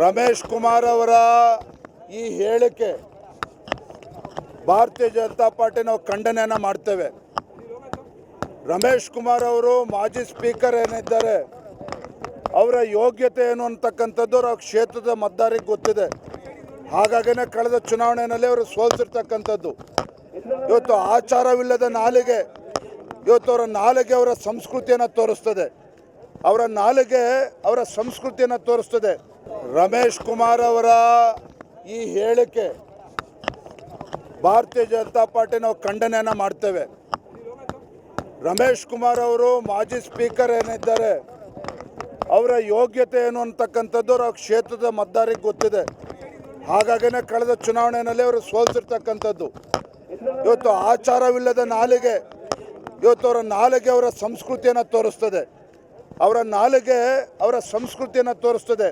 ರಮೇಶ್ ಕುಮಾರ್ ಅವರ ಈ ಹೇಳಿಕೆ ಭಾರತೀಯ ಜನತಾ ಪಾರ್ಟಿ ನಾವು ಖಂಡನೆಯನ್ನು ಮಾಡ್ತೇವೆ. ರಮೇಶ್ ಕುಮಾರ್ ಅವರು ಮಾಜಿ ಸ್ಪೀಕರ್ ಏನಿದ್ದಾರೆ ಅವರ ಯೋಗ್ಯತೆ ಏನು ಅಂತಕ್ಕಂಥದ್ದು ಅವರ ಕ್ಷೇತ್ರದ ಮತದಾರರಿಗೆ ಗೊತ್ತಿದೆ. ಹಾಗಾಗಿನೇ ಕಳೆದ ಚುನಾವಣೆಯಲ್ಲಿ ಅವರು ಸೋಲ್ಸಿರ್ತಕ್ಕಂಥದ್ದು. ಇವತ್ತು ಆಚಾರವಿಲ್ಲದ ನಾಲಿಗೆ, ಇವತ್ತು ಅವರ ನಾಲಿಗೆ ಅವರ ಸಂಸ್ಕೃತಿಯನ್ನು ತೋರಿಸ್ತದೆ. ಅವರ ನಾಲಿಗೆ ಅವರ ಸಂಸ್ಕೃತಿಯನ್ನು ತೋರಿಸ್ತದೆ. ರಮೇಶ್ ಕುಮಾರ್ ಅವರ ಈ ಹೇಳಿಕೆ ಭಾರತೀಯ ಜನತಾ ಪಾರ್ಟಿ ನಾವು ಖಂಡನೆಯನ್ನು ಮಾಡ್ತೇವೆ. ರಮೇಶ್ ಕುಮಾರ್ ಅವರು ಮಾಜಿ ಸ್ಪೀಕರ್ ಏನಿದ್ದಾರೆ ಅವರ ಯೋಗ್ಯತೆ ಏನು ಅಂತಕ್ಕಂಥದ್ದು ಅವರ ಕ್ಷೇತ್ರದ ಮತದಾರರಿಗೆ ಗೊತ್ತಿದೆ. ಹಾಗಾಗಿನೇ ಕಳೆದ ಚುನಾವಣೆಯಲ್ಲಿ ಅವರು ಸೋಲ್ಸಿರ್ತಕ್ಕಂಥದ್ದು. ಇವತ್ತು ಆಚಾರವಿಲ್ಲದ ನಾಲಿಗೆ, ಇವತ್ತು ಅವರ ನಾಲಿಗೆ ಅವರ ಸಂಸ್ಕೃತಿಯನ್ನು ತೋರಿಸ್ತದೆ. ಅವರ ನಾಲಿಗೆ ಅವರ ಸಂಸ್ಕೃತಿಯನ್ನು ತೋರಿಸ್ತದೆ.